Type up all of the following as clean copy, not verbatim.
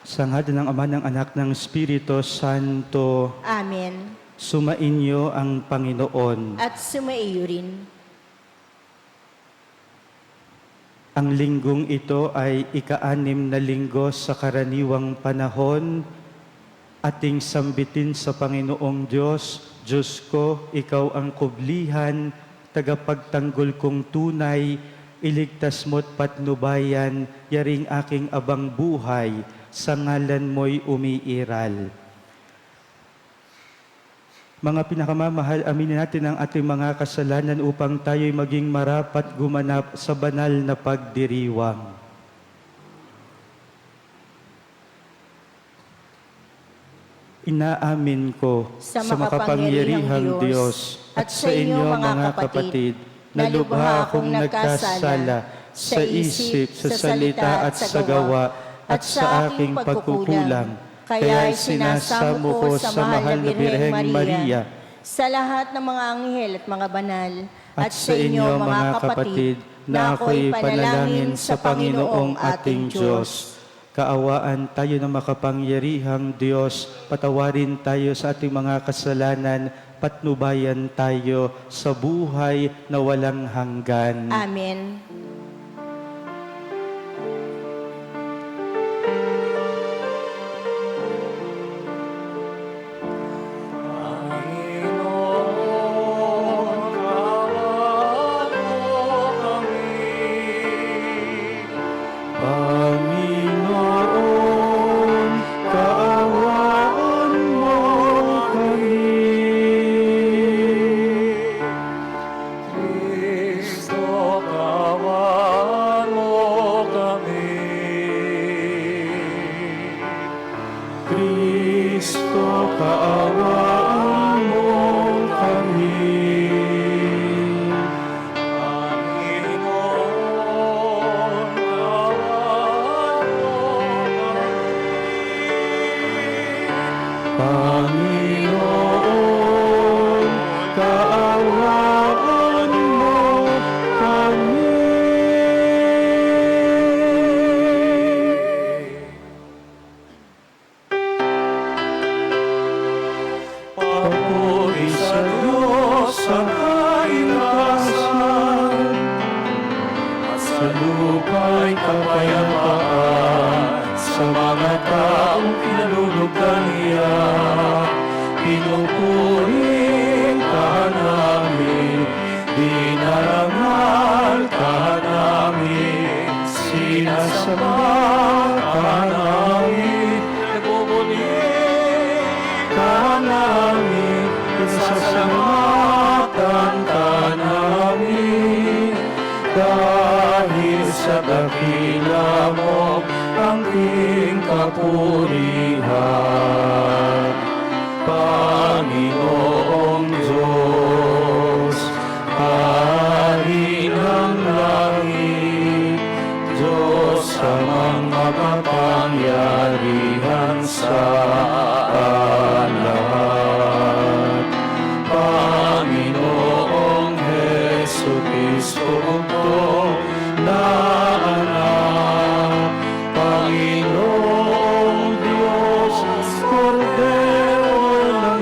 Sa ngalan ng Ama, ng Anak, ng Espiritu Santo, Amen. sumainyo ang Panginoon. At sumaiyo rin. Ang linggong ito ay ika-6 na linggo sa karaniwang panahon. Ating sambitin sa Panginoong Diyos. Diyos ko, Ikaw ang kublihan, tagapagtanggol kong tunay, iligtas mo't patnubayan, yaring aking abang buhay, sa ngalan mo'y umiiral. Mga pinakamamahal, aminin natin ang ating mga kasalanan upang tayo'y maging marapat gumanap sa banal na pagdiriwang. Inaamin ko Sa sa makapangyarihang Diyos at sa inyo mga kapatid, na lubha akong nagkasala sa isip, sa salita at sa gawa, at sa aking pagkukulang. Kaya'y sinasamo ko sa mahal na Birheng Maria, sa lahat ng mga anghel at mga banal, at sa inyo mga kapatid, na ako'y panalangin sa Panginoong ating Diyos. Kaawaan tayo ng makapangyarihang Diyos, patawarin tayo sa ating mga kasalanan, patnubayan tayo sa buhay na walang hanggan. Amen. Panginoon, kaawaan mo kami. Kristo, kaawaan mo kami. Kristo, kaawaan mo kami. Panginoon, kaawaan mo kami. Panginoon, kaawaan mo kami. Papuri sa Diyos ang kaintasan, at sa lupa'y kapayapaan, sa mga taong pinalulugan niya. Pinupuri ka namin, dinarangal ka namin, sinasamba ka namin, nagbubuli ka namin, isasalamatan ka namin, dahil sa dakila mo ang iyong kapurihan. Panginoong Diyos, Hari ng langit, Diyos sa mga kapangyarihan sa lahat. Panginoong Jesucristo, bugtong na anak, Panginoong Diyos, Kordero ng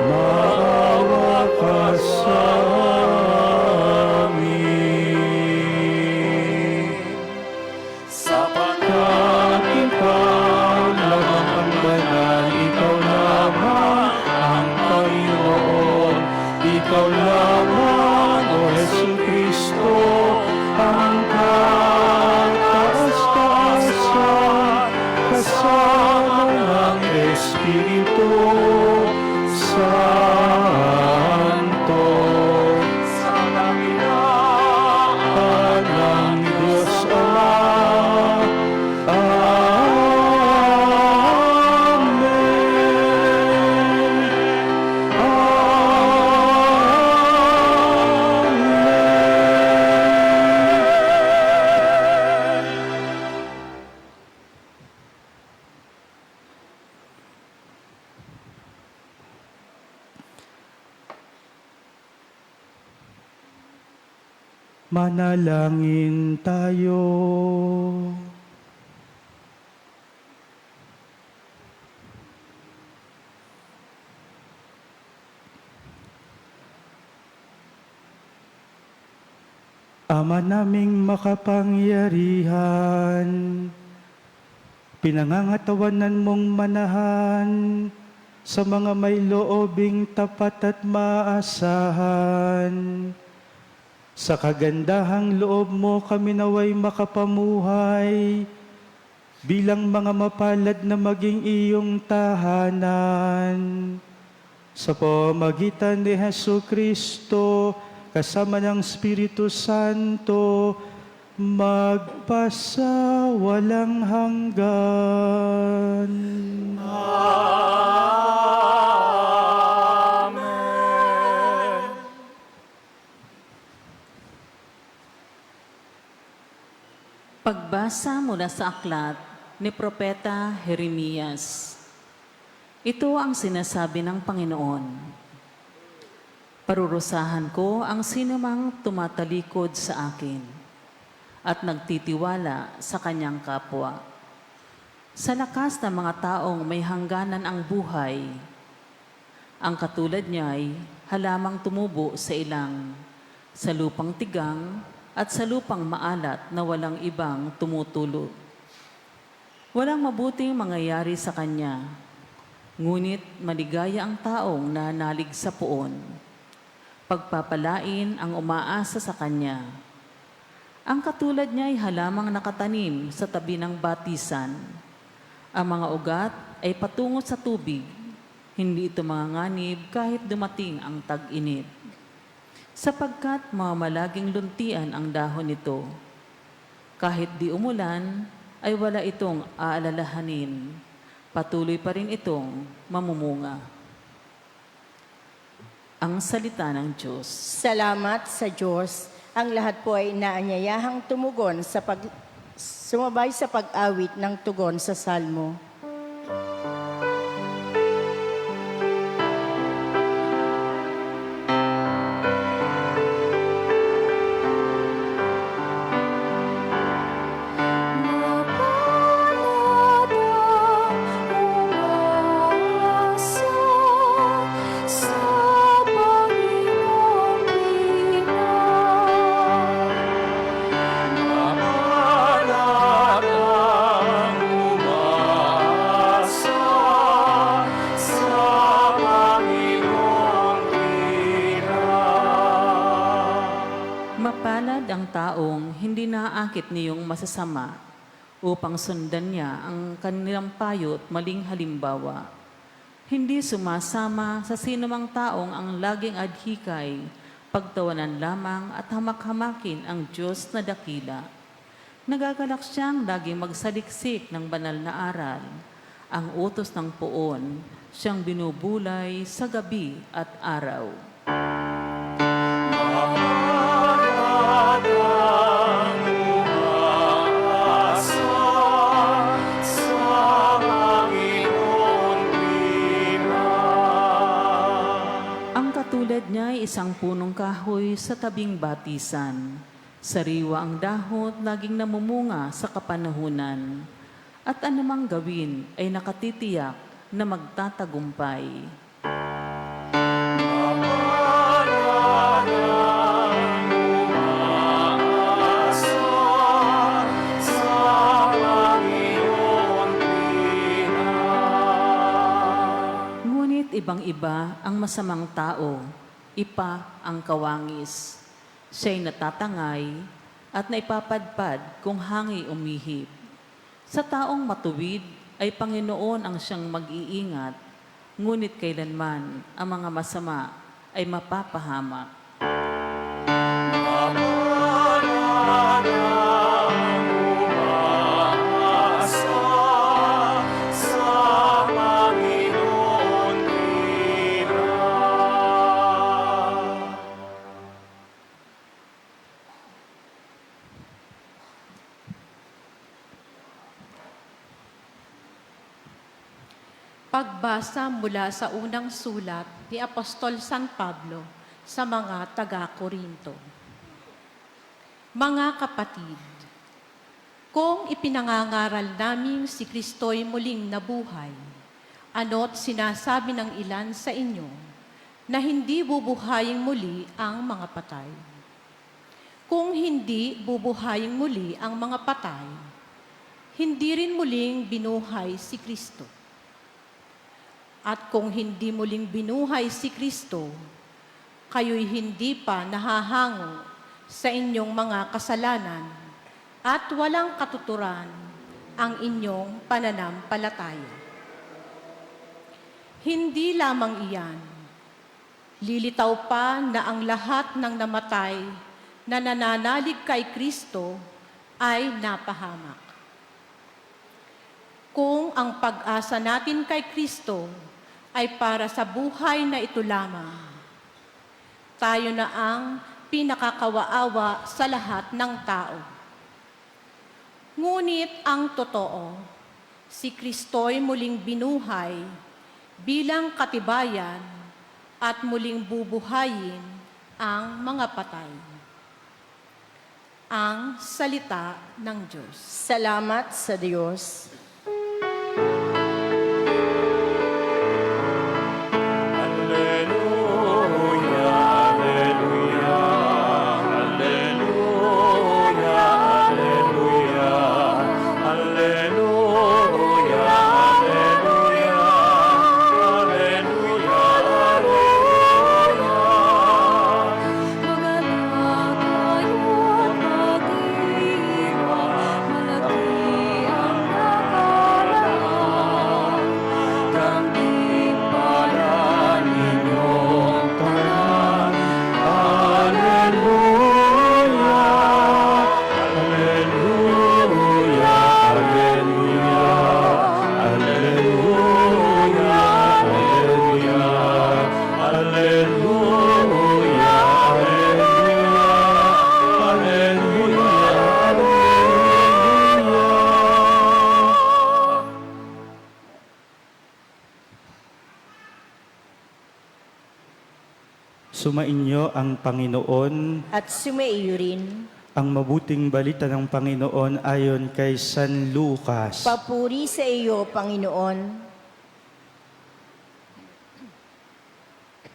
maawa ka sa amin. Sapagkat ikaw lamang ang banal, ikaw lamang ang Panginoon, ikaw lamang, O Jesucristo, ang kataas-taasan, kasama ng Espiritu Santo. Sa dakilaan ng Diyos Ama. Manalangin tayo. Ama naming makapangyarihan, pinangangatawanan mong manahan sa mga may loobing tapat at maasahan. Sa kagandahang loob mo kami naway makapamuhay bilang mga mapalad na maging iyong tahanan. Sa pamamagitan ni Jesucristo, kasama ng Espiritu Santo, magpasawalang hanggan. Pagbasa mula sa aklat ni Propeta Jeremias. Ito ang sinasabi ng Panginoon. Parurusahan ko ang sinumang tumatalikod sa akin at nagtitiwala sa kanyang kapwa. Sa lakas ng mga taong may hangganan ang buhay, ang katulad niya'y halamang tumubo sa ilang, sa lupang tigang, at sa lupang maalat na walang ibang tumutulo. Walang mabuting mangyayari sa kanya, ngunit maligaya ang taong nanalig sa puon. Pagpapalain ang umaasa sa kanya. Ang katulad niya ay halamang nakatanim sa tabi ng batisan. Ang mga ugat ay patungo sa tubig, hindi ito manganganib kahit dumating ang tag-init. Sapagkat mamalaging luntian ang dahon nito. Kahit di umulan, ay wala itong aalalahanin. Patuloy pa rin itong mamumunga. Ang salita ng Diyos. Salamat sa Diyos. Ang lahat po ay naanyayahang tumugon sumabay sa pag-awit ng tugon sa salmo. Mapalad ang taong hindi naaakit niyong masasama upang sundan niya ang kanilang payo at maling halimbawa. Hindi sumasama sa sinumang taong ang laging adhikay, pagtawanan lamang at hamak-hamakin ang Diyos na dakila. Nagagalak siyang laging magsaliksik ng banal na aral. Ang utos ng poon, siyang binubulay sa gabi at araw. Tulad niya ay isang punong kahoy sa tabing batisan. Sariwa ang dahon, laging namumunga sa kapanahunan. At anumang gawin ay nakatitiyak na magtatagumpay. iba ang masamang tao, ipa ang kawangis. Siya'y natatangay at naipapadpad kung hangi umihip. Sa taong matuwid ay Panginoon ang siyang mag-iingat, ngunit kailanman ang mga masama ay mapapahamak. Pagbasa mula sa unang sulat ni Apostol San Pablo sa mga taga-Korinto. Mga kapatid, kung ipinangangaral namin si Kristo'y muling nabuhay, ano't sinasabi ng ilan sa inyo na hindi bubuhayin muli ang mga patay? Kung hindi bubuhayin muli ang mga patay, hindi rin muling binuhay si Kristo. At kung hindi muling binuhay si Kristo, kayo'y hindi pa nahahango sa inyong mga kasalanan at walang katuturan ang inyong pananampalataya. Hindi lamang iyan, lilitaw pa na ang lahat ng namatay na nananalig kay Kristo ay napahamak. Kung ang pag-asa natin kay Kristo ay para sa buhay na ito lamang, tayo na ang pinakakawaawa sa lahat ng tao. Ngunit ang totoo, si Kristo'y muling binuhay bilang katibayan at muling bubuhayin ang mga patay. Ang salita ng Diyos. Salamat sa Diyos. Sumainyo ang Panginoon. At sumaiyo rin. Ang mabuting balita ng Panginoon ayon kay San Lucas. Papuri sa iyo, Panginoon.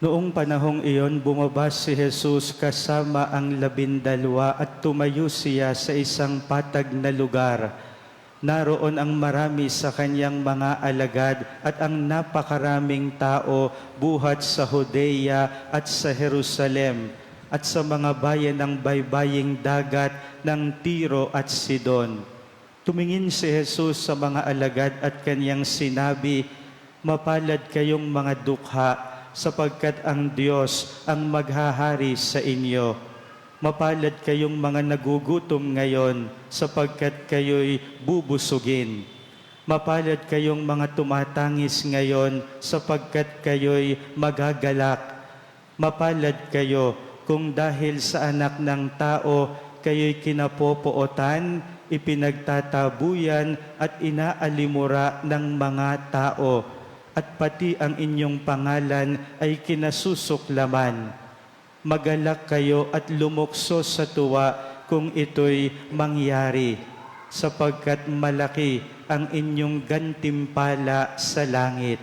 Noong panahong iyon, bumaba si Jesus kasama ang 12 at tumayo siya sa isang patag na lugar. Naroon ang marami sa kanyang mga alagad at ang napakaraming tao buhat sa Judea at sa Jerusalem at sa mga bayan ng baybaying dagat ng Tiro at Sidon. Tumingin si Jesus sa mga alagad at kanyang sinabi, "Mapalad kayong mga dukha, sapagkat ang Diyos ang maghahari sa inyo. Mapalad kayong mga nagugutom ngayon, sapagkat kayo'y bubusugin. Mapalad kayong mga tumatangis ngayon, sapagkat kayo'y magagalak. Mapalad kayo kung dahil sa anak ng tao, kayo'y kinapopootan, ipinagtatabuyan at inaalimura ng mga tao, at pati ang inyong pangalan ay kinasusuklaman. Magalak kayo at lumukso sa tuwa kung ito'y mangyari, sapagkat malaki ang inyong gantimpala sa langit.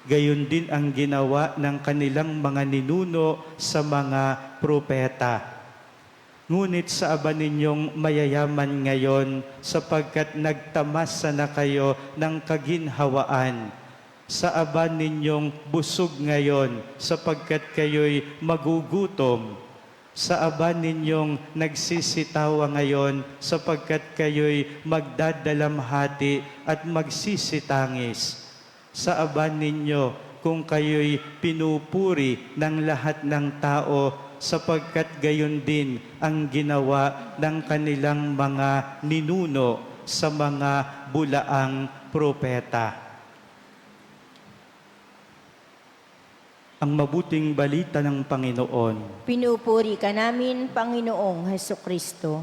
Gayon din ang ginawa ng kanilang mga ninuno sa mga propeta. Ngunit sa aba ninyong mayayaman ngayon, sapagkat nagtamasa na kayo ng kaginhawaan. Sa aba ninyong busog ngayon sapagkat kayo'y magugutom. Sa aba ninyong nagsisitawa ngayon sapagkat kayo'y magdadalamhati at magsisitangis. Sa aba ninyo kung kayo'y pinupuri ng lahat ng tao sapagkat gayon din ang ginawa ng kanilang mga ninuno sa mga bulaang propeta. Ang mabuting balita ng Panginoon. Pinupuri ka namin, Panginoong Hesukristo.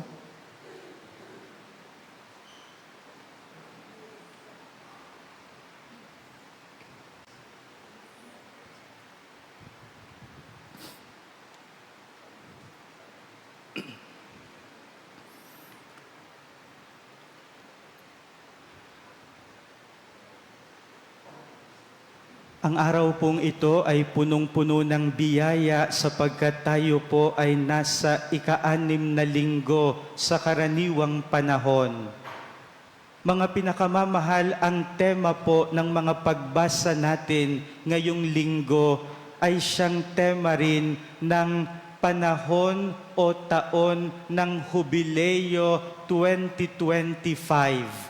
Ang araw pong ito ay punong-puno ng biyaya sapagkat tayo po ay nasa ika-6 na linggo sa karaniwang panahon. Mga pinakamamahal, ang tema po ng mga pagbasa natin ngayong linggo ay siyang tema rin ng panahon o taon ng Jubileo 2025.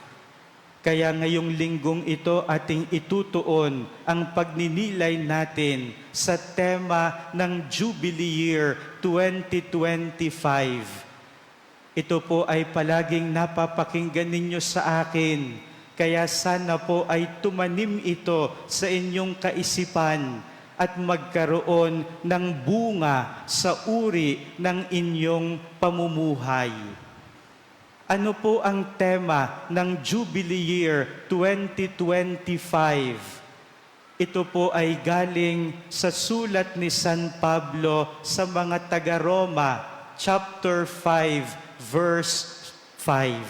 Kaya ngayong linggong ito ating itutuon ang pagninilay natin sa tema ng Jubilee Year 2025. Ito po ay palaging napapakinggan ninyo sa akin. Kaya sana po ay tumanim ito sa inyong kaisipan at magkaroon ng bunga sa uri ng inyong pamumuhay. Ano po ang tema ng Jubilee Year 2025? Ito po ay galing sa sulat ni San Pablo sa mga taga-Roma, chapter 5, verse 5.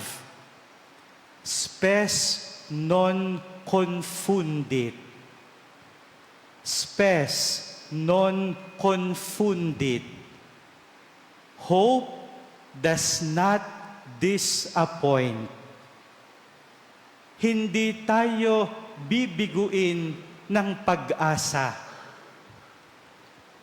Spes non confundit. Spes non confundit. Hope does not disappoint. Hindi tayo bibiguin ng pag-asa.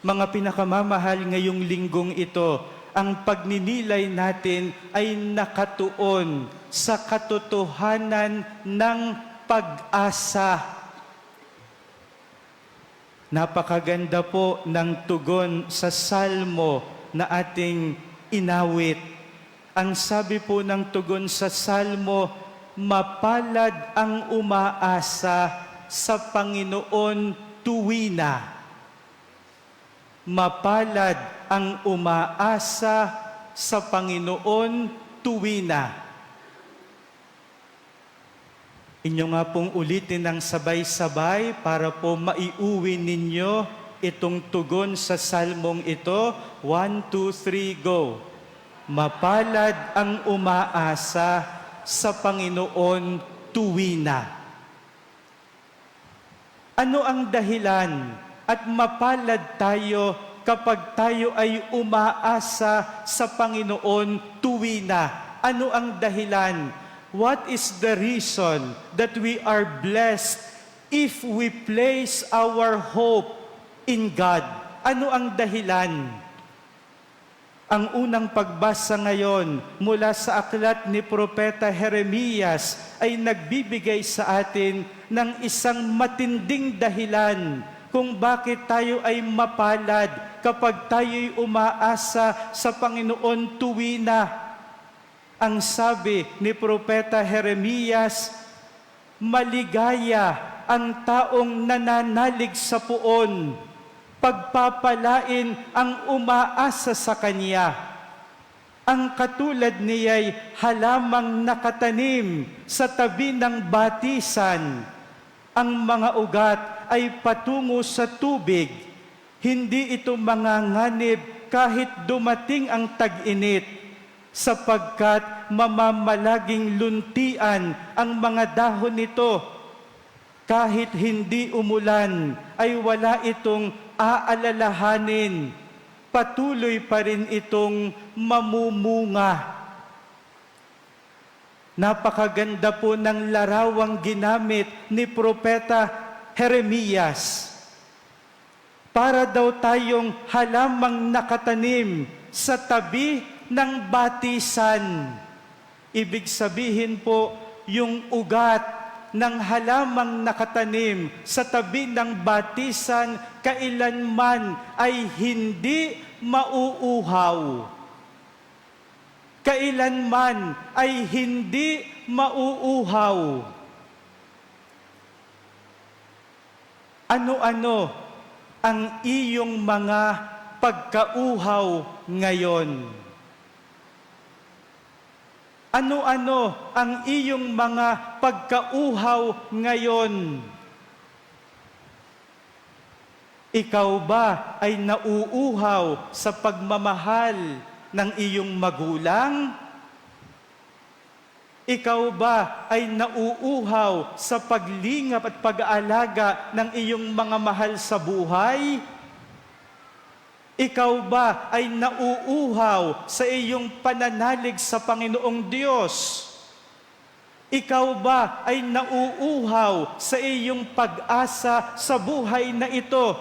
Mga pinakamamahal, ngayong linggong ito, ang pagninilay natin ay nakatuon sa katotohanan ng pag-asa. Napakaganda po ng tugon sa salmo na ating inawit. Ang sabi po ng tugon sa salmo, mapalad ang umaasa sa Panginoon tuwina. Mapalad ang umaasa sa Panginoon tuwina. Inyo nga pong ulitin ng sabay-sabay para po maiuwi ninyo itong tugon sa salmong ito. 1, 2, 3, go! Mapalad ang umaasa sa Panginoon tuwina. Ano ang dahilan at mapalad tayo kapag tayo ay umaasa sa Panginoon tuwina? Ano ang dahilan? What is the reason that we are blessed if we place our hope in God? Ano ang dahilan? Ang unang pagbasa ngayon mula sa aklat ni Propeta Jeremias ay nagbibigay sa atin ng isang matinding dahilan kung bakit tayo ay mapalad kapag tayo'y umaasa sa Panginoon tuwina. Ang sabi ni Propeta Jeremias, maligaya ang taong nananalig sa puon, pagpapalain ang umaasa sa Kanya. Ang katulad niya'y halamang nakatanim sa tabi ng batisan. Ang mga ugat ay patungo sa tubig. Hindi ito manganganib kahit dumating ang tag-init, sapagkat mamamalaging luntian ang mga dahon nito. Kahit hindi umulan, ay wala itong aalalahanin. Patuloy pa rin itong mamumunga. Napakaganda po ng larawang ginamit ni Propeta Jeremias, para daw tayong halamang nakatanim sa tabi ng batisan. Ibig sabihin po, yung ugat ng halamang nakatanim sa tabi ng batisan kailanman ay hindi mauuhaw. Kailanman ay hindi mauuhaw. Ano-ano ang iyong mga pagkauhaw ngayon? Ano-ano ang iyong mga pagkauhaw ngayon? Ikaw ba ay nauuhaw sa pagmamahal ng iyong magulang? Ikaw ba ay nauuhaw sa paglingap at pag-aalaga ng iyong mga mahal sa buhay? Ikaw ba ay nauuhaw sa iyong pananalig sa Panginoong Diyos? Ikaw ba ay nauuhaw sa iyong pag-asa sa buhay na ito?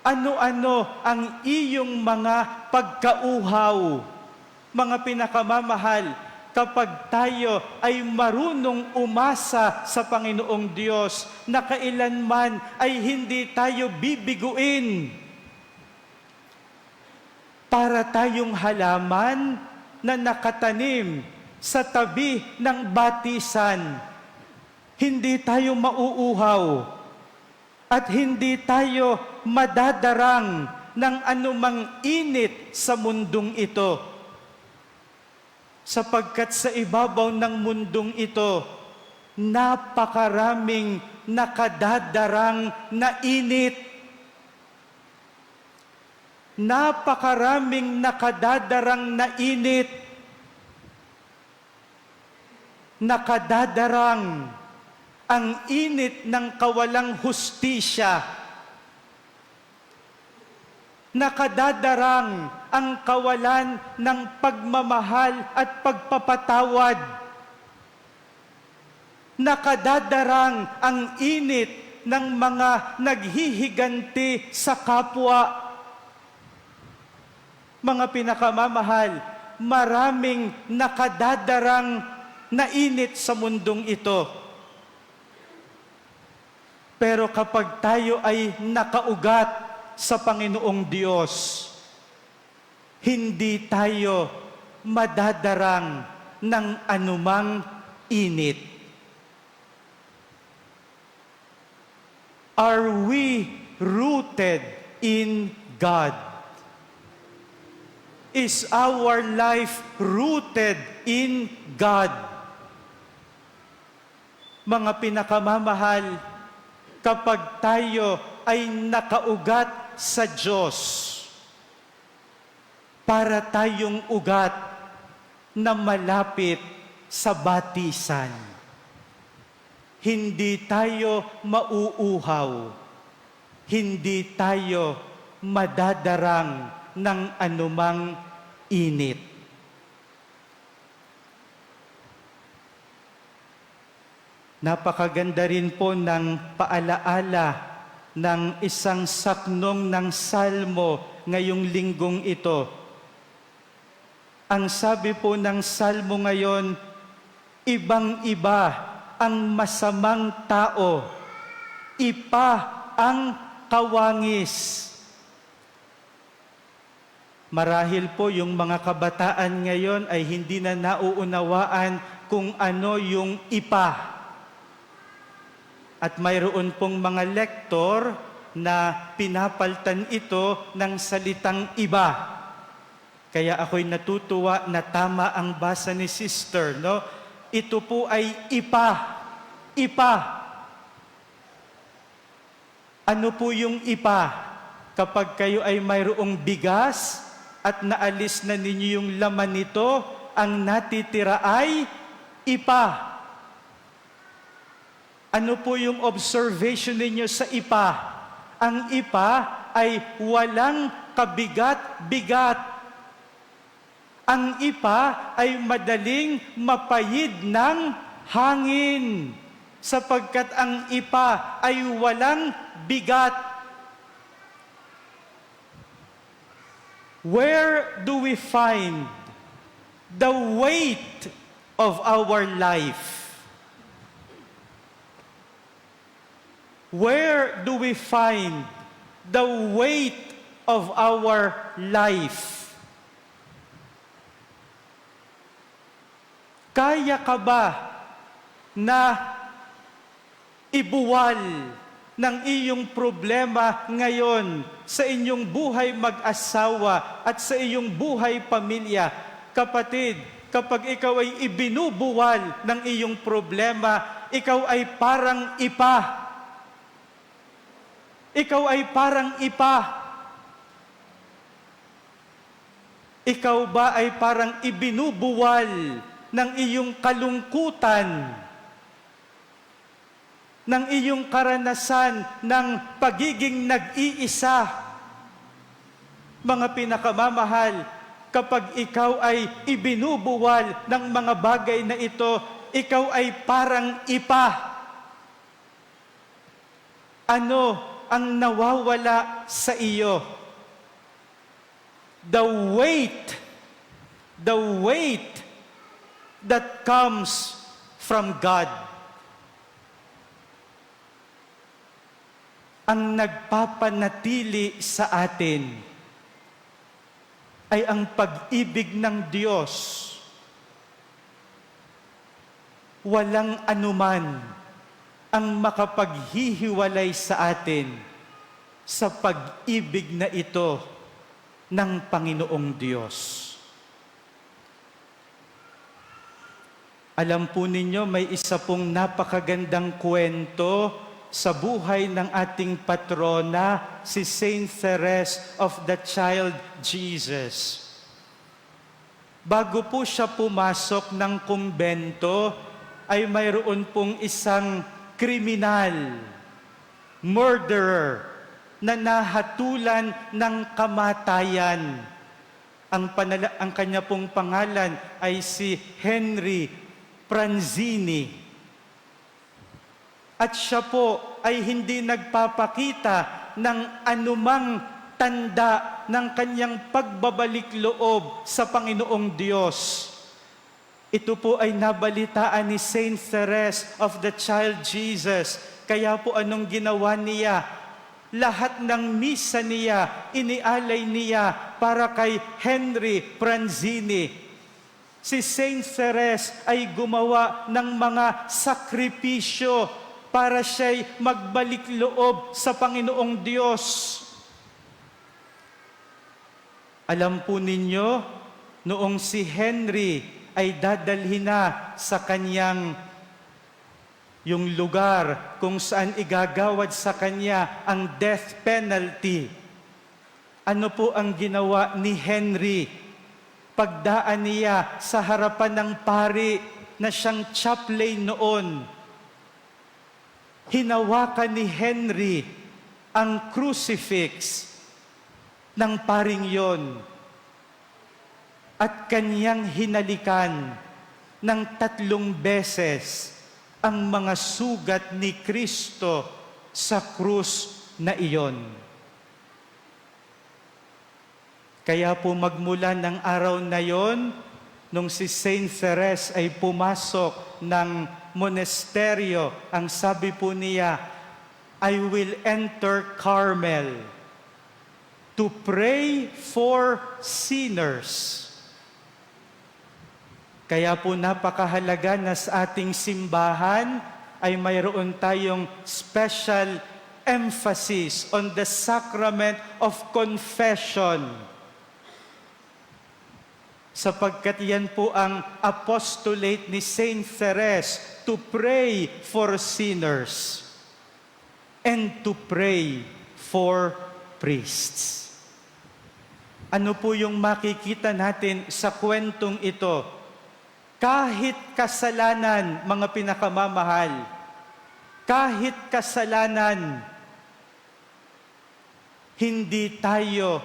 Ano-ano ang iyong mga pagkauhaw? Mga pinakamamahal, kapag tayo ay marunong umasa sa Panginoong Diyos na kailanman ay hindi tayo bibiguin para tayong halaman na nakatanim sa tabi ng batisan. Hindi tayo mauuhaw at hindi tayo madadarang ng anumang init sa mundong ito. Sapagkat sa ibabaw ng mundong ito, napakaraming nakadadarang na init. Napakaraming nakadadarang na init. Nakadadarang ang init ng kawalang hustisya. Nakadadarang ang kawalan ng pagmamahal at pagpapatawad. Nakadadarang ang init ng mga naghihiganti sa kapwa. Mga pinakamamahal, maraming nakadadarang na init sa mundong ito. Pero kapag tayo ay nakaugat sa Panginoong Diyos, hindi tayo madadarang ng anumang init. Are we rooted in God? Is our life rooted in God? Mga pinakamamahal, kapag tayo ay nakaugat sa Diyos, para tayong ugat na malapit sa batisan. Hindi tayo mauuhaw, hindi tayo madadarang ng anumang init. Napakaganda rin po ng paalaala ng isang saknong ng salmo ngayong linggong ito. Ang sabi po ng salmo ngayon, ibang-iba ang masamang tao, ipa ang kawangis. Marahil po yung mga kabataan ngayon ay hindi na nauunawaan kung ano yung ipa. At mayroon pong mga lektor na pinapaltan ito ng salitang iba. Kaya ako'y natutuwa na tama ang basa ni Sister, no? Ito po ay ipa. Ipa. Ano po yung ipa? Kapag kayo ay mayroong bigas at naalis na ninyo yung laman nito, ang natitira ay ipa. Ano po yung observation ninyo sa ipa? Ang ipa ay walang kabigat-bigat. Ang ipa ay madaling mapayid ng hangin. sapagkat ang ipa ay walang bigat. Where do we find the weight of our life? Where do we find the weight of our life? Kaya ka ba na ibuwal ng iyong problema ngayon sa inyong buhay mag-asawa at sa iyong buhay pamilya? Kapatid, kapag ikaw ay ibinubuwal ng iyong problema, ikaw ay parang ipa. Ikaw ay parang ipa. Ikaw ba ay parang ibinubuwal ng iyong kalungkutan, ng iyong karanasan ng pagiging nag-iisa? Mga pinakamamahal, kapag ikaw ay ibinubuwal ng mga bagay na ito, ikaw ay parang ipa. Ano ang nawawala sa iyo? The weight that comes from God. Ang nagpapanatili sa atin ay ang pag-ibig ng Diyos. Walang anuman ang makapaghihiwalay sa atin sa pag-ibig na ito ng Panginoong Diyos. Alam po ninyo, may isa pong napakagandang kwento sa buhay ng ating patrona, si Saint Therese of the Child Jesus. Bago po siya pumasok ng kumbento, ay mayroon pong isang kriminal, murderer, na nahatulan ng kamatayan. Ang kanya pong pangalan ay si Henry Pranzini. At siya po ay hindi nagpapakita ng anumang tanda ng kanyang pagbabalik loob sa Panginoong Diyos. Ito po ay nabalitaan ni Saint Therese of the Child Jesus. Kaya po anong ginawa niya? Lahat ng misa niya, inialay niya para kay Henry Pranzini. Si Saint Therese ay gumawa ng mga sakripisyo para siya'y magbalik loob sa Panginoong Diyos. Alam po ninyo, noong si Henry ay dadalhin na sa kanyang yung lugar kung saan igagawad sa kanya ang death penalty. Ano po ang ginawa ni Henry? Pagdaan niya sa harapan ng pari na siyang chaplain noon, hinawakan ni Henry ang crucifix ng paring yon at kanyang hinalikan ng 3 beses ang mga sugat ni Kristo sa krus na iyon. Kaya po magmula ng araw na yon, nung si Saint Therese ay pumasok ng monasteryo, ang sabi po niya, I will enter Carmel to pray for sinners. Kaya po napakahalaga na sa ating simbahan ay mayroon tayong special emphasis on the sacrament of confession. Sapagkat yan po ang apostolate ni Saint Therese, to pray for sinners and to pray for priests. Ano po yung makikita natin sa kwentong ito? Kahit kasalanan, mga pinakamamahal, kahit kasalanan, hindi tayo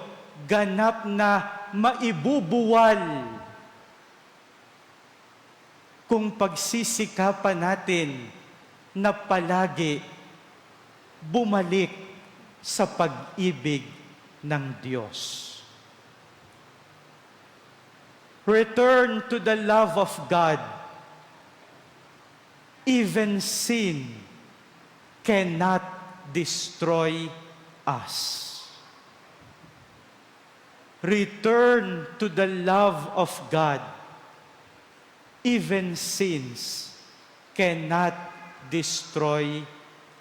ganap na maibubuwal kung pagsisikapan natin na palagi bumalik sa pag-ibig ng Diyos. Return to the love of God. Even sin cannot destroy us. Return to the love of God. Even sins cannot destroy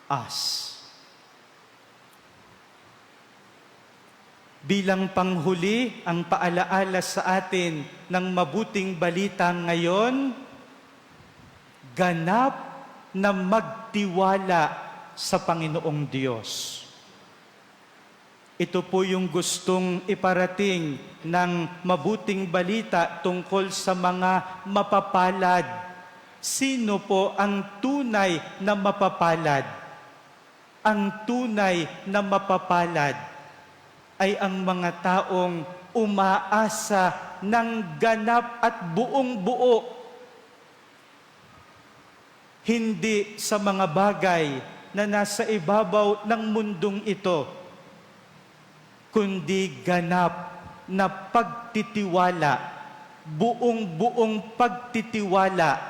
us. Bilang panghuli, ang paalaala sa atin ng mabuting balita ngayon, ganap na magtiwala sa Panginoong Diyos. Ito po yung gustong iparating ng mabuting balita tungkol sa mga mapapalad. Sino po ang tunay na mapapalad? Ang tunay na mapapalad ay ang mga taong umaasa ng ganap at buong-buo. Hindi sa mga bagay na nasa ibabaw ng mundong ito, kundi ganap na pagtitiwala, buong-buong pagtitiwala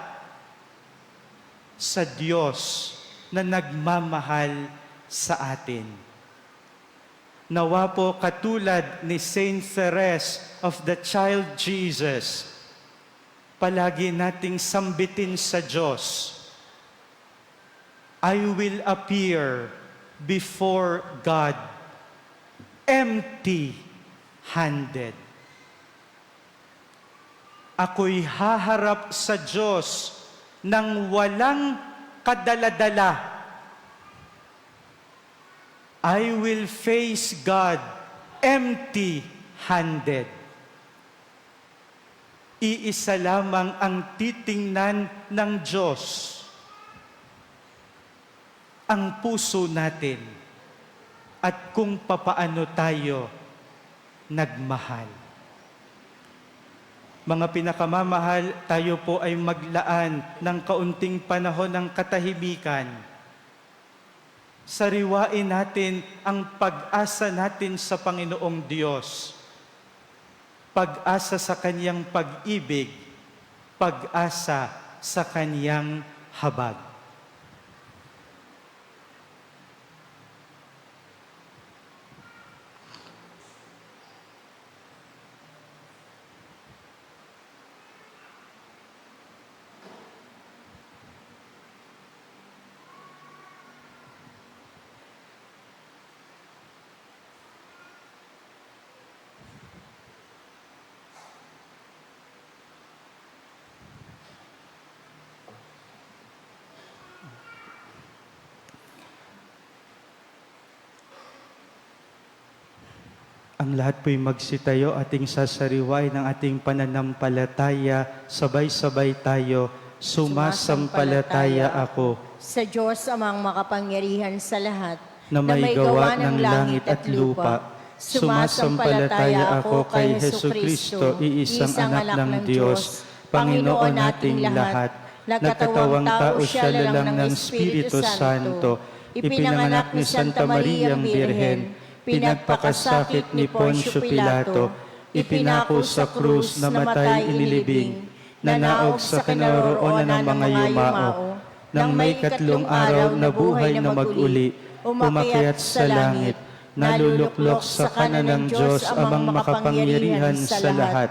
sa Diyos na nagmamahal sa atin. Nawa po katulad ni Saint Therese of the Child Jesus, palagi nating sambitin sa Diyos, I will appear before God empty-handed. Ako'y haharap sa Diyos nang walang kadaladala. I will face God empty-handed. Iisa lamang ang titingnan ng Diyos, ang puso natin at kung papaano tayo nagmahal. Mga pinakamamahal, tayo po ay maglaan ng kaunting panahon ng katahimikan. Sariwain natin ang pag-asa natin sa Panginoong Diyos. Pag-asa sa Kanyang pag-ibig, pag-asa sa Kanyang habag. Ang lahat po'y magsitayo, ating sasariway ng ating pananampalataya, sabay-sabay tayo, sumasampalataya ako Sa Diyos amang makapangyarihan sa lahat, na may gawa ng langit at lupa. Sumasampalataya ako kay Jesucristo, iisang anak ng Diyos, Panginoon nating lahat. Nagkatawang tao siya lalang ng Espiritu Santo, ipinanganak ni Santa Mariang Birhen, pinagpakasakit ni Poncio Pilato, ipinako sa krus, namatay, inilibing, nanaog sa kinaroroonan ng mga yumao, nang may katlong araw na buhay na mag-uli, umakyat sa langit, naluluklok sa kanan ng Diyos amang makapangyarihan sa lahat.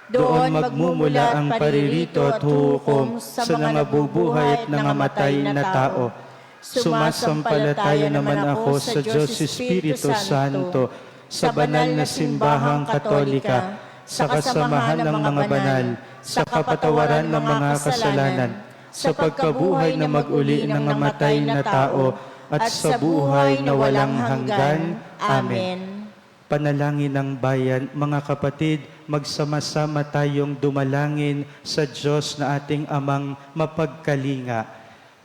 Doon magmumula ang paririto at huhukom sa nangabubuhay at nangamatay na tao. Sumasampalataya naman ako sa Diyos Espiritu Santo, sa banal na simbahang katolika, sa kasamahan ng mga banal, sa kapatawaran ng mga kasalanan, sa pagkabuhay na mag-uli ng namatay na tao, at sa buhay na walang hanggan. Amen. Panalangin ng bayan, mga kapatid, magsama-sama tayong dumalangin sa Diyos na ating amang mapagkalinga.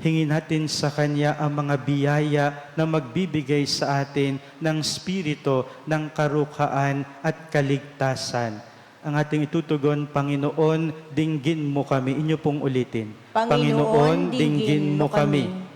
Hingin natin sa Kanya ang mga biyaya na magbibigay sa atin ng spirito ng karukaan at kaligtasan. Ang ating itutugon, Panginoon, dinggin mo kami. Inyo pong ulitin. Panginoon, dinggin mo kami.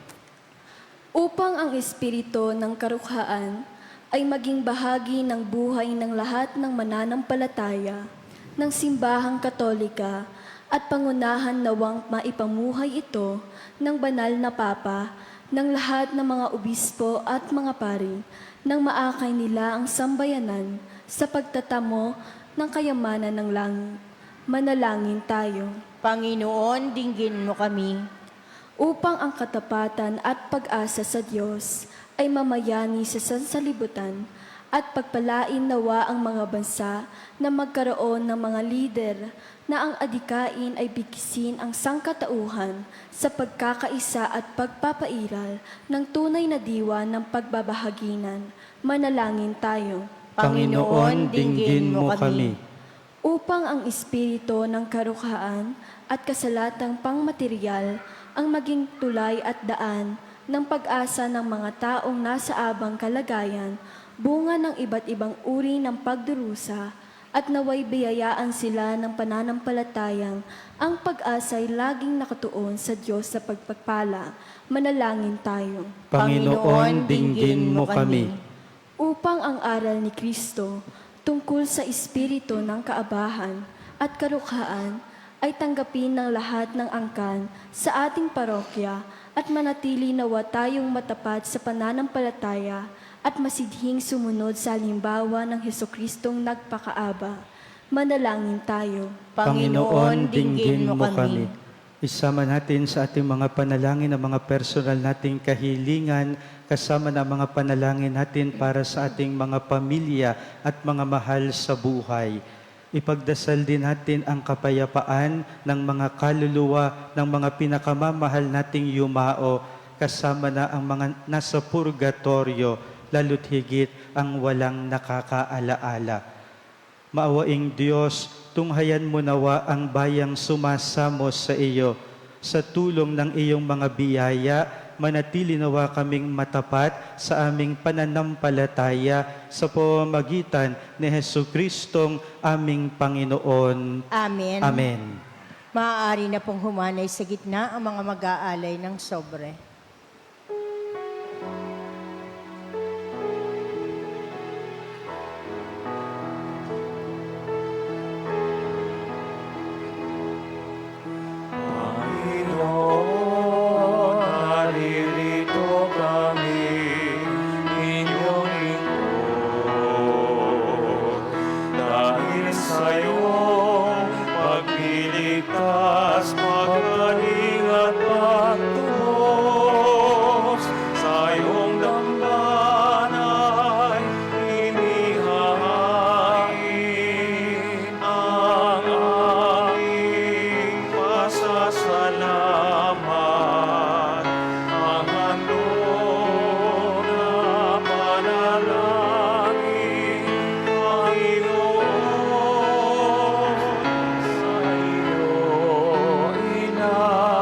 espiritu ng karukhaan ay maging bahagi ng buhay ng lahat ng mananampalataya ng Simbahang Katolika at pangunahan nawang maipamuhay ito ng banal na Papa ng lahat ng mga obispo at mga pari nang maakay nila ang sambayanan sa pagtatamo ng kayamanan ng langit. Manalangin tayo. Panginoon, dinggin mo kami. Upang ang katapatan at pag-asa sa Diyos ay mamayani sa sansalibutan at pagpalain nawa ang mga bansa na magkaroon ng mga lider na ang adikain ay bikisin ang sangkatauhan sa pagkakaisa at pagpapairal ng tunay na diwa ng pagbabahaginan. Manalangin tayo. Panginoon, dinggin mo kami. Upang ang espiritu ng karukhaan at kasalatang pangmaterial ang maging tulay at daan ng pag-asa ng mga taong nasa abang kalagayan, bunga ng iba't ibang uri ng pagdurusa, at naway biyayaan sila ng pananampalatayang ang pag-asa'y laging nakatuon sa Diyos sa pagpagpala. Manalangin tayo. Panginoon, dinggin mo kami. Upang ang aral ni Kristo tungkol sa espiritu ng kaabahan at karukhaan ay tanggapin ng lahat ng angkan sa ating parokya at manatili nawa tayong matapat sa pananampalataya at masidhing sumunod sa halimbawa ng Hesukristong nagpakaaba. Manalangin tayo. Panginoon, dinggin mo kami. Isama natin sa ating mga panalangin ang mga personal nating kahilingan, kasama na mga panalangin natin para sa ating mga pamilya at mga mahal sa buhay. Ipagdasal din natin ang kapayapaan ng mga kaluluwa ng mga pinakamamahal nating yumao, kasama na ang mga nasa purgatorio, lalo't higit ang walang nakakaalaala. Maawaing Diyos, tunghayan mo nawa ang bayang sumasamo sa iyo. Sa tulong ng iyong mga biyaya, manatili nawa kaming matapat sa aming pananampalataya sa pamamagitan ni Jesucristong aming Panginoon. Amen. Amen. Maaari na pong humanay sa gitna ang mga mag-aalay ng sobre. Panginoon, naririto kami, inyong lingkod. Dahil sa'yong pagliligtas, pagkaling at pagtubos, sa'yong dambanay, inihahain ang aming pasasalamat. Ang handog na panalangin, Panginoon, sa iyo inalagay.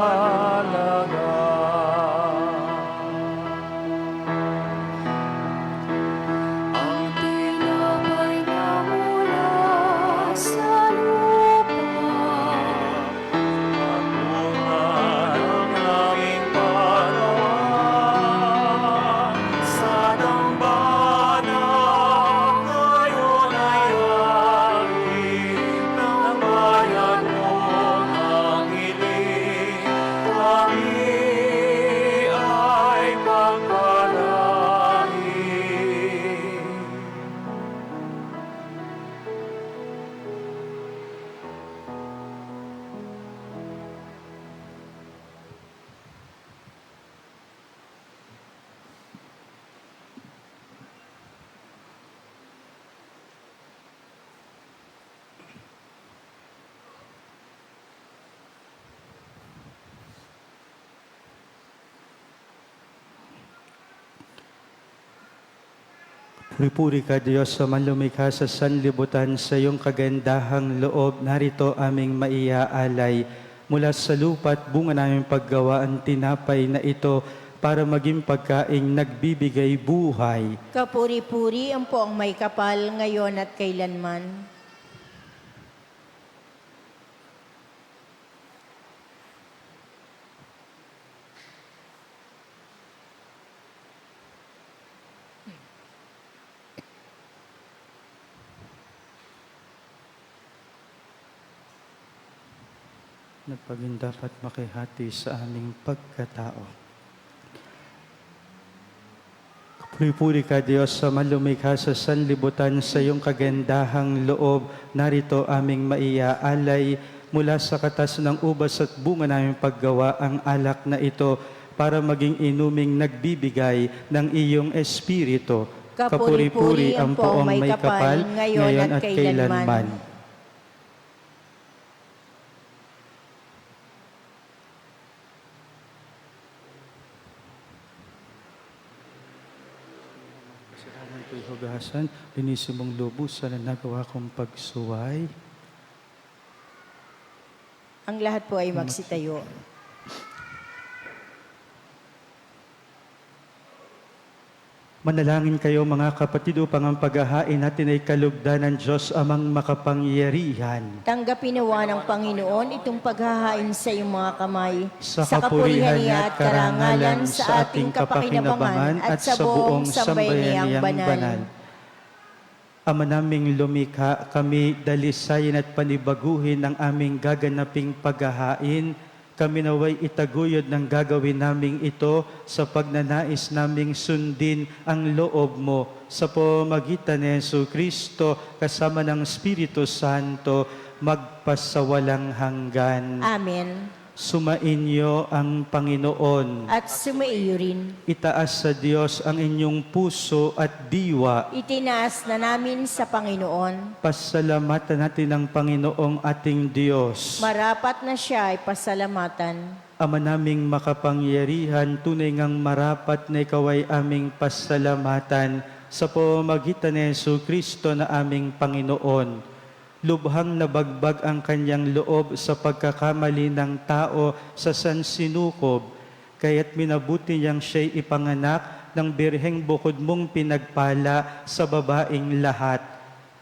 Ang tinapay na mula sa lupa, at bunga ng aming panawan, sa dambana ngayon ay hangin ng bayan mong ang hiling, kami ay pagpalain. Puri-puri ka, Diyos, sa manlumikha sa sanlibutan, sa iyong kagandahang loob, narito aming maiaalay. Mula sa lupa't bunga namin paggawa ang tinapay na ito para maging pagkaing nagbibigay buhay. Kapuri-puri ang poong may kapal ngayon at kailanman. na paging dapat makihati sa aming pagkatao. Puri-puri ka, Diyos, sa malumikha sa sanlibutan sa iyong kagandahang loob. Narito aming maiaalay mula sa katas ng ubas at bunga naming paggawa ang alak na ito para maging inuming nagbibigay ng iyong espiritu. Kapuri-puri ang poong may kapal, ngayon at kailanman. Kasalanan ko'y hugasan, linisin mong lubusan na nagawa kong pagsuway. Ang lahat po ay magsitayo. Manalangin kayo mga kapatid upang ang paghahain natin ay kalugdan ng Diyos amang makapangyarihan. Tanggapin nawa ng Panginoon itong paghahain sa iyong mga kamay, Sa kapurihan niya at karangalan sa ating kapakinabangan at sa buong sambayaniyang banal. Ama naming lumikha, kami dalisayin at panibaguhin ang aming gaganaping paghahain. Kami naway itaguyod ng gagawin naming ito sa pagnanais naming sundin ang loob mo sa pamamagitan ni Jesucristo kasama ng Espiritu Santo magpasawalang hanggan. Amen. Sumainyo ang Panginoon. At sumaiyo rin. Itaas sa Diyos ang inyong puso at diwa. Itinaas na namin sa Panginoon. Pasalamatan natin ang Panginoong ating Diyos. Marapat na siya ay pasalamatan. Ama naming makapangyarihan, tunay ngang marapat na ikaw ay aming pasalamatan sa pamamagitan ni Jesucristo na aming Panginoon. Lubhang nabagbag ang kanyang loob sa pagkakamali ng tao sa sansinukob, kaya't minabuti niyang siya'y ipanganak ng birheng bukod mong pinagpala sa babaeng lahat.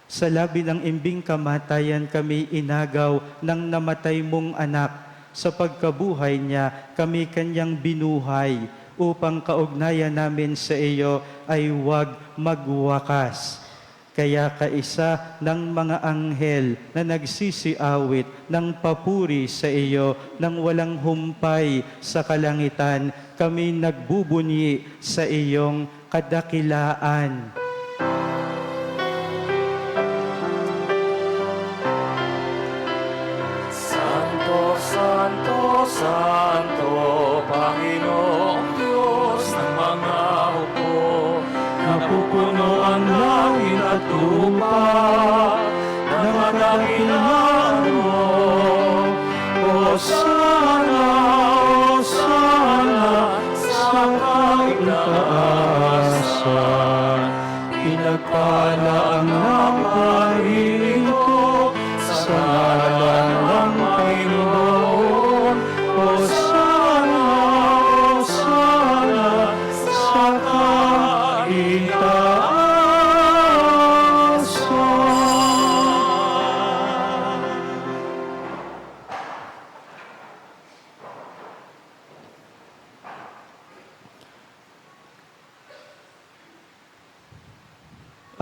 Sa labi ng imbing kamatayan kami inagaw ng namatay mong anak. Sa pagkabuhay niya kami kanyang binuhay upang kaugnayan namin sa iyo ay huwag magwakas. Kaya kaisa ng mga anghel na nagsisiawit ng papuri sa iyo nang walang humpay sa kalangitan, kami nagbubunyi sa iyong kadakilaan. Santo, Santo, Santo, Panginoong Diyos ng mga hukbo, napupuno ang langit at lupa ng kadakilaan mo. Hosana, Hosana, sa kaitaasan. Pinagpala ang naparito sa ngalan ng Panginoon. Hosana, Hosana, sa kaitaasan.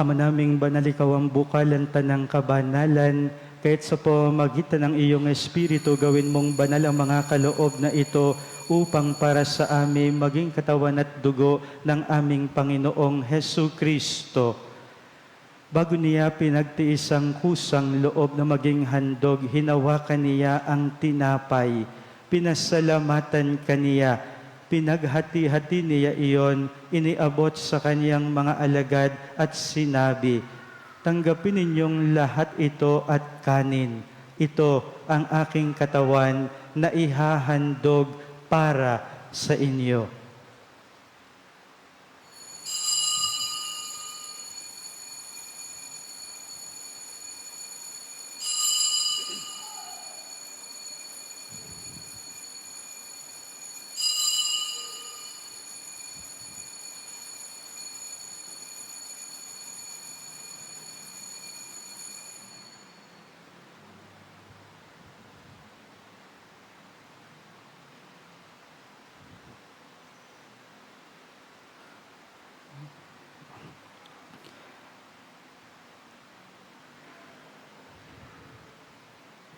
Ama naming banal, ikaw ang bukalan tanang kabanalan, kahit sa pamamagitan ng iyong Espiritu, gawin mong banal ang mga kaloob na ito upang para sa amin maging katawan at dugo ng aming Panginoong Hesu Kristo. Bago niya pinagtiis ang kusang loob na maging handog, hinawakan niya ang tinapay, pinasalamatan kaniya, pinaghati-hati niya iyon, iniabot sa kanyang mga alagad at sinabi, tanggapin ninyong lahat ito at kanin. Ito ang aking katawan na ihahandog para sa inyo.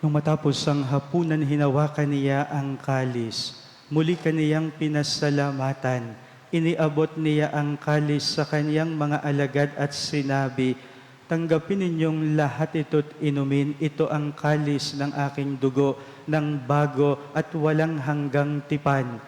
Nung matapos ang hapunan, hinawakan niya ang kalis. Muli kaniyang pinasalamatan. Iniabot niya ang kalis sa kaniyang mga alagad at sinabi, "Tanggapin ninyong lahat ito't inumin. Ito ang kalis ng aking dugo, ng bago at walang hanggang tipan.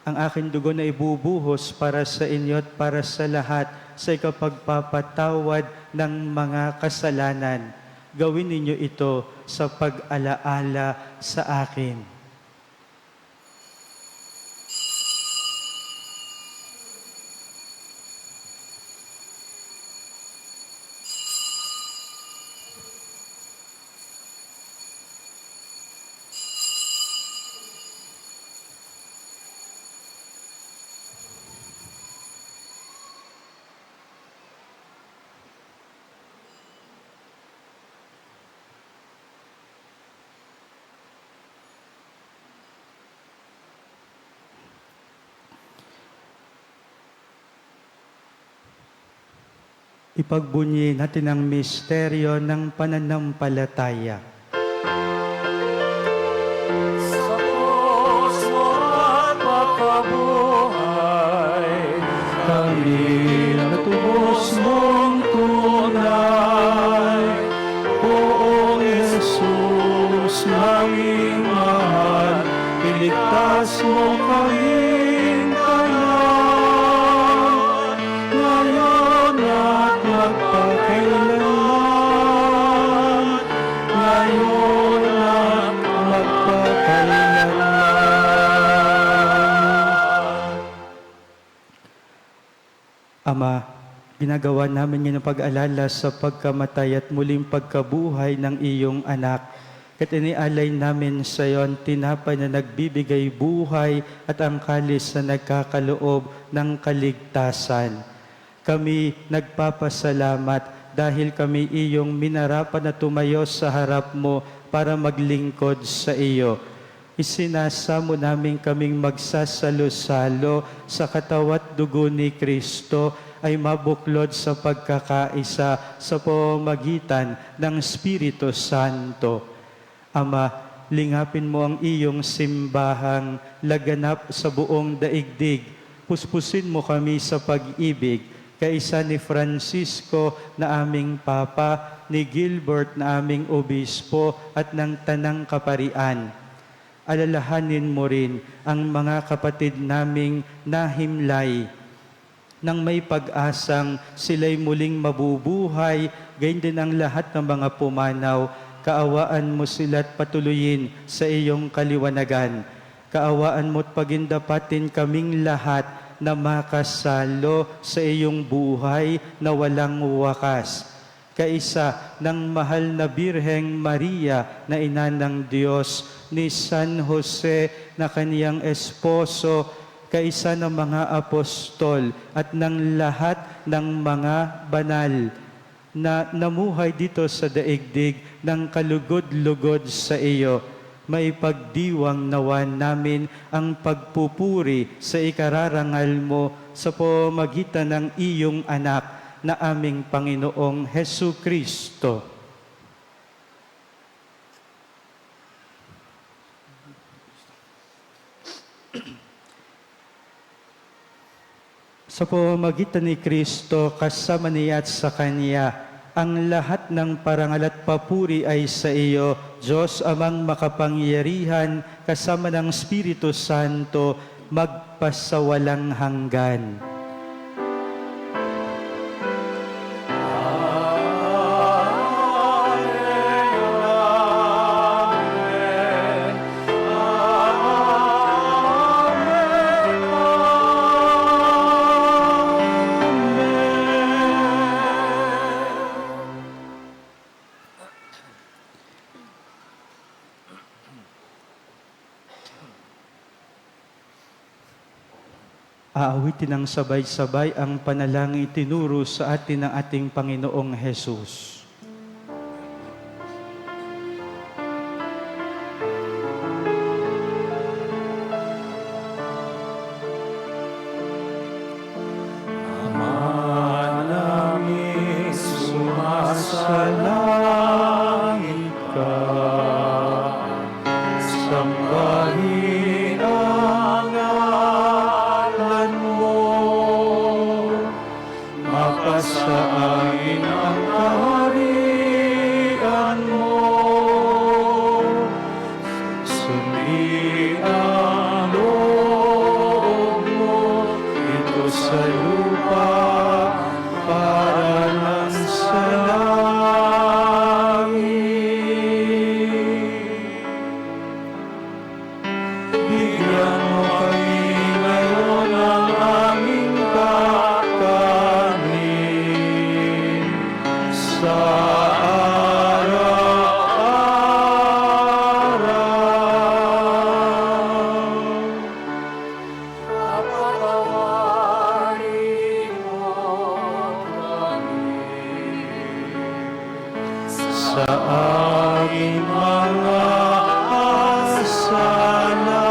Ang aking dugo na ibubuhos para sa inyo at para sa lahat sa ikapagpapatawad ng mga kasalanan. Gawin ninyo ito sa pag-alaala sa akin." Ipagbunyi natin ang misteryo ng pananampalataya. Sa Diyos mo at makabuhay, kami natubos mong tunay. Poong Jesus, nanging mahal, iligtas mo kaming kayan. Ngayon at magpakailanman, ngayon at magpakailanman. Ama, ginagawa namin ngayon ang pag-alala sa pagkamatay at muling pagkabuhay ng iyong anak. At inialay namin sa iyo ang tinapay na nagbibigay buhay at ang kalis na nagkakaloob ng kaligtasan. Kami nagpapasalamat dahil kami iyong minarapan na tumayo sa harap mo para maglingkod sa iyo. Isinasamo namin kaming magsasalo-salo sa katawat dugo ni Kristo ay mabuklod sa pagkakaisa sa pamamagitan ng Espiritu Santo. Ama, lingapin mo ang iyong simbahang laganap sa buong daigdig. Puspusin mo kami sa pag-ibig, kaisa ni Francisco na aming Papa, ni Gilbert na aming Obispo at ng Tanang Kaparian. Alalahanin mo rin ang mga kapatid naming nahimlay nang may pag-asang sila'y muling mabubuhay, gayon din ang lahat ng mga pumanaw. Kaawaan mo sila't patuloyin sa iyong kaliwanagan. Kaawaan mo't pagindapatin kaming lahat na makasalo sa iyong buhay na walang wakas. Kaisa ng mahal na Birheng Maria na ina ng Diyos, ni San Jose na kaniyang esposo, kaisa ng mga apostol at ng lahat ng mga banal na namuhay dito sa daigdig ng kalugod-lugod sa iyo. May pagdiwang nawa namin ang pagpupuri sa ikararangal mo sa pamamagitan ng iyong anak na aming Panginoong Hesu Kristo. Sa pamamagitan ni Kristo, kasama niya at sa Kanya, ang lahat ng parangal at papuri ay sa iyo, Diyos Amang makapangyarihan, kasama ng Espiritu Santo, magpasawalang hanggan. Aawitin ng sabay-sabay ang panalangin tinuro sa atin ng ating Panginoong Hesus. Ama namin, sumasalangit ka. aming mga sala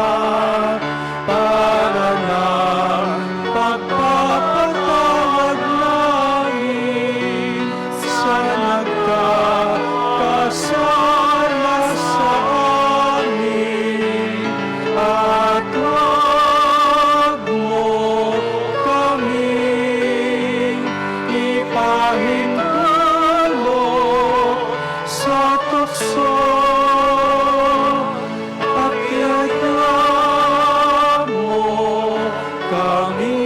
para ng pagpapatawad namin sa nagkakasala sa amin at huwag mo kaming ipahintalo sa tukso at yaya mo kami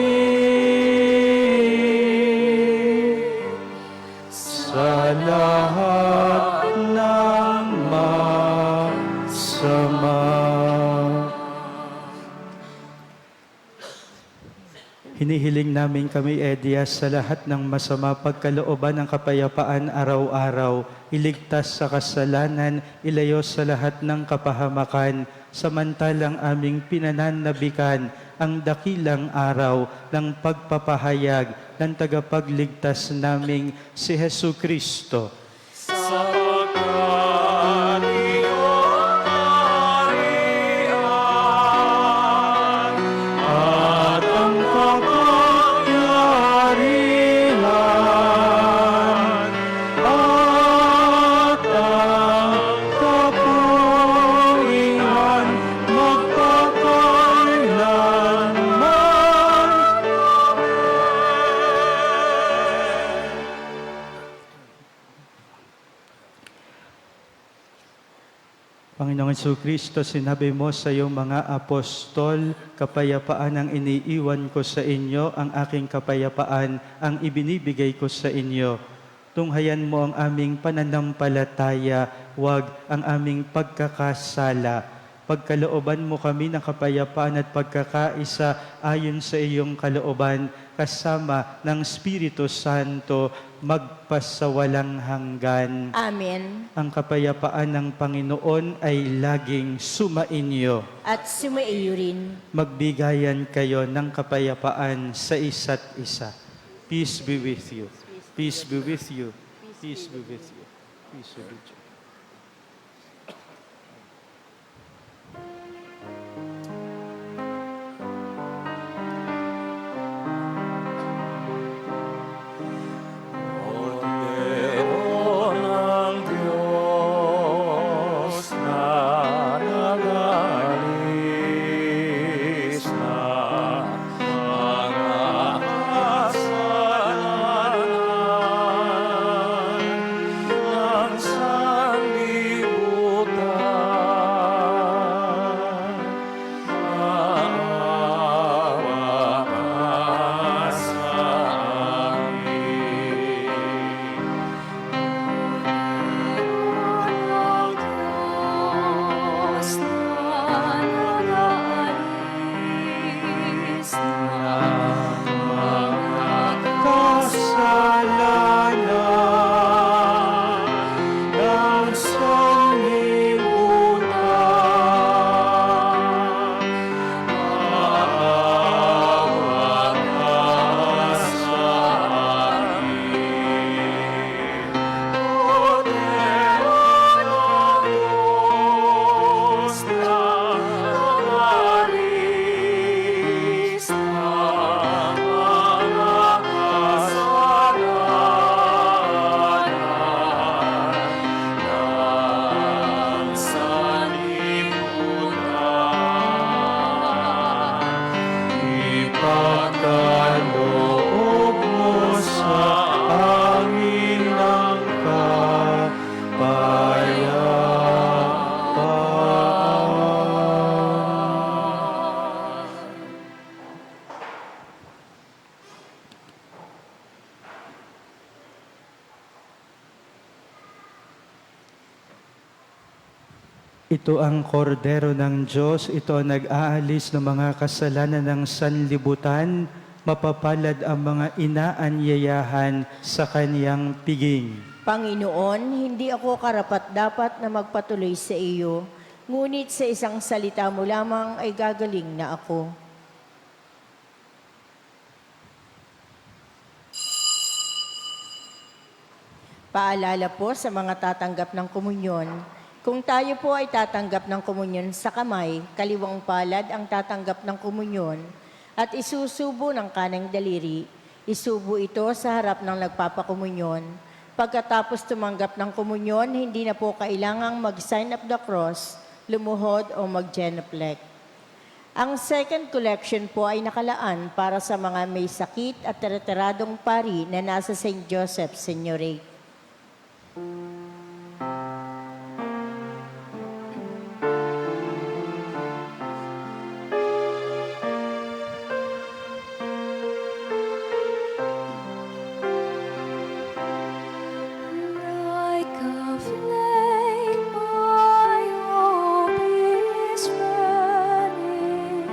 sa lahat ng masama. Hinihiling namin kami, Edias, sa lahat ng masama pagkalooban ng kapayapaan araw-araw, iligtas sa kasalanan, ilayo sa lahat ng kapahamakan, samantalang aming pinananabikan ang dakilang araw ng pagpapahayag ng tagapagligtas naming si Hesu Kristo. At ang kapangyarihan at ang kapulihan magpakailanman. Panginoong Jesucristo, sinabi mo sa iyong mga apostol, kapayapaan ang iniiwan ko sa inyo, ang aking kapayapaan ang ibinibigay ko sa inyo. Tunghayan mo ang aming pananampalataya, huwag ang aming pagkakasala. Pagkalooban mo kami ng kapayapaan at pagkakaisa ayon sa iyong kalooban, kasama ng Espiritu Santo, magpasawalang hanggan. Amen. Ang kapayapaan ng Panginoon ay laging sumainyo. At sumaiyo rin. Magbigayan kayo ng kapayapaan sa isa't isa. Peace be with you. Peace be with you. Peace be with you. Peace be with you. Cordero ng Diyos na nagalis na mga kasalanan ng sanlibutan. Maawa ka sa amin. Kasalanan ng sanlibutan. Maawa ka sa amin. Cordero ng Diyos na nagalis na mga kasalanan ng sanlibutan. Ipagkaloob mo sa amin ang kapayapaan. Ito ang kordero ng Diyos, ito ang nag-aalis ng mga kasalanan ng sanlibutan, mapapalad ang mga inaanyayahan sa kaniyang piging. Panginoon, hindi ako karapat-dapat na magpatuloy sa iyo, ngunit sa isang salita mo lamang ay gagaling na ako. Paalala po sa mga tatanggap ng komunyon, kung tayo po ay tatanggap ng komunyon sa kamay, kaliwang palad ang tatanggap ng komunyon at isusubo ng kanang daliri, isubo ito sa harap ng nagpapakomunyon. Pagkatapos tumanggap ng komunyon, hindi na po kailangang mag-sign of the cross, lumuhod o mag-genuflect. Ang second collection po ay nakalaan para sa mga may sakit at retiradong pari na nasa St. Joseph Señorate. Like a flame, my hope is burning.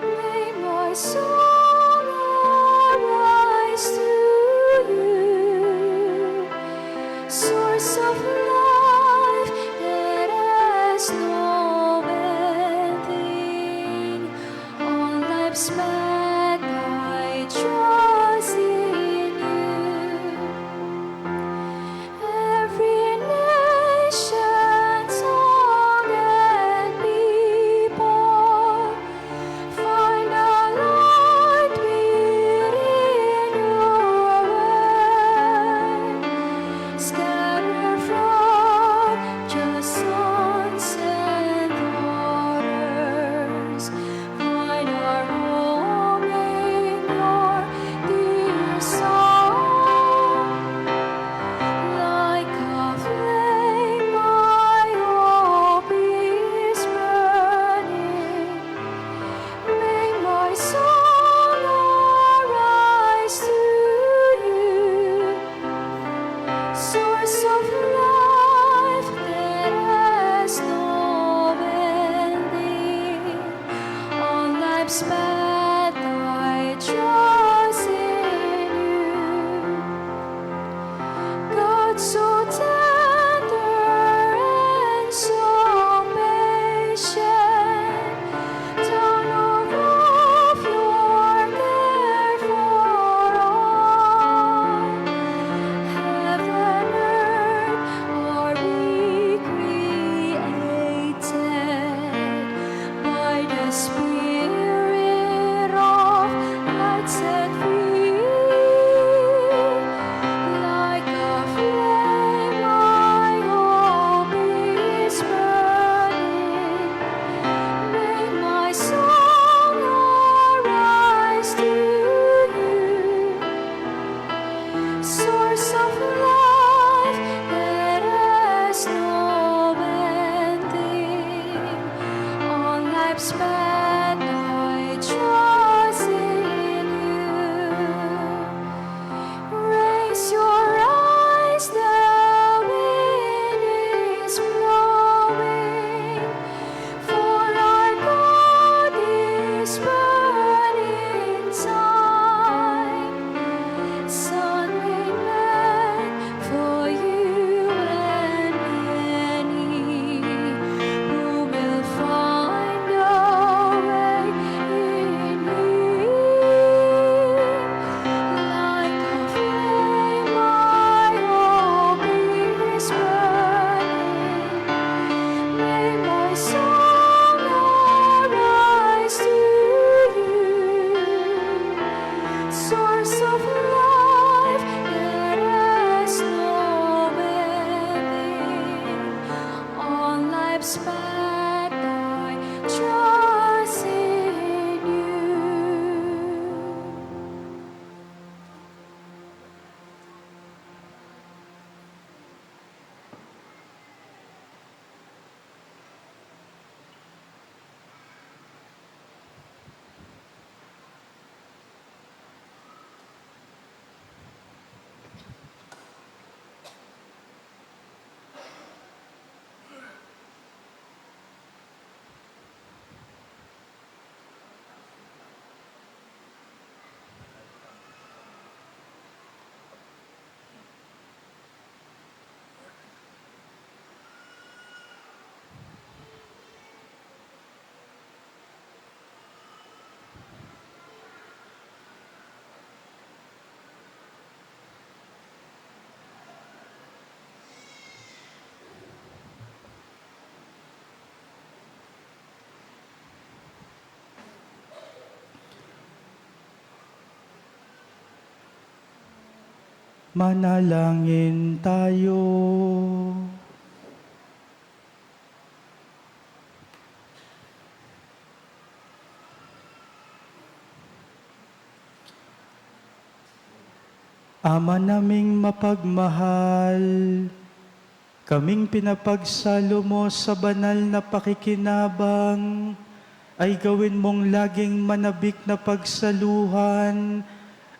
May my soul arise to you, source of life that has no ending. On life's path I trust in you. Every nation, tongue, and people find a light within your word. Scattered from just sons and daughters, find our home in your dear song. Like a flame, my hope is burning. May my soul arise to you, source of life that has no ending. On life's path I trust in you. God so tender and so patient, down of love your care for all. Heaven and earth are recreated by the Spirit of light set free. Like a flame, my hope is burning. May my soul arise to you, source of life that has no ending. On life's path I trust in you. Raise your eyes, the wind is blowing, for our God is burning time. Sun made man for you and many, who will find a way in Him. Like a flame, my hope is burning. May my soul arise to you, source of life that has no ending. On life's path I trust in you. Manalangin tayo. Ama naming mapagmahal, kaming pinapagsalo mo sa banal na pakikinabang, ay gawin mong laging manabik na pagsaluhan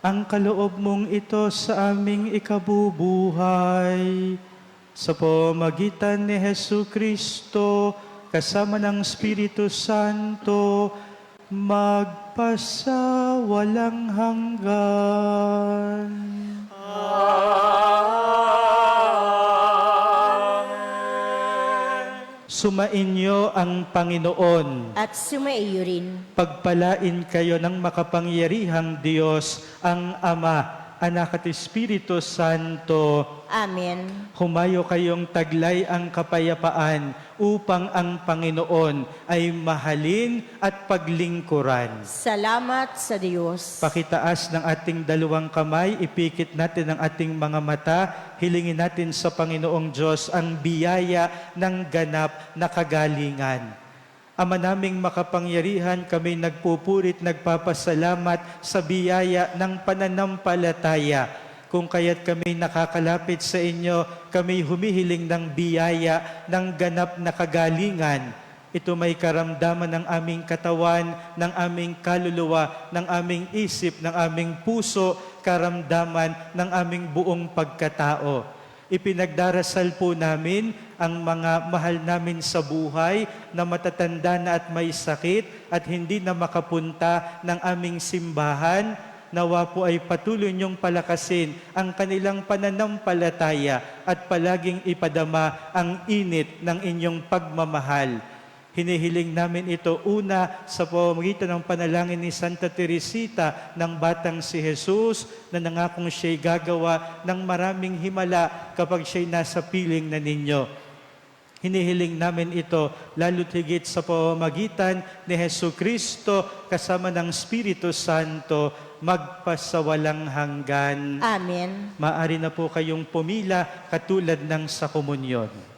ang kaloob mong ito sa aming ikabubuhay. Sa pamagitan ni Hesu Kristo, kasama ng Espiritu Santo, magpasawalang hanggan. Sumainyo ang Panginoon. At sumaiyo rin. Pagpalain kayo ng makapangyarihang Diyos, ang Ama, Anak at Espiritu Santo. Amen. Humayo kayong taglay ang kapayapaan upang ang Panginoon ay mahalin at paglingkuran. Salamat sa Diyos. Pakitaas ng ating dalawang kamay, ipikit natin ang ating mga mata, hilingin natin sa Panginoong Diyos ang biyaya ng ganap na kagalingan. Ama naming makapangyarihan, kami nagpupurit, nagpapasalamat sa biyaya ng pananampalataya. Kung kaya't kami nakakalapit sa inyo, kami humihiling ng biyaya ng ganap na kagalingan. Ito may karamdaman ng aming katawan, ng aming kaluluwa, ng aming isip, ng aming puso, karamdaman ng aming buong pagkatao. Ipinagdarasal po namin ang mga mahal namin sa buhay na matatanda na at may sakit at hindi na makapunta ng aming simbahan. Nawa po ay patuloy niyong palakasin ang kanilang pananampalataya at palaging ipadama ang init ng inyong pagmamahal. Hinihiling namin ito una sa pamamagitan ng panalangin ni Santa Teresita ng Batang si Jesus na nangakong siya'y gagawa ng maraming himala kapag siya'y nasa piling na ninyo. Hinihiling namin ito lalo't higit sa pamamagitan ni Hesu Kristo kasama ng Espiritu Santo magpasawalang hanggan. Amen. Maari na po kayong pumila katulad ng sa komunyon.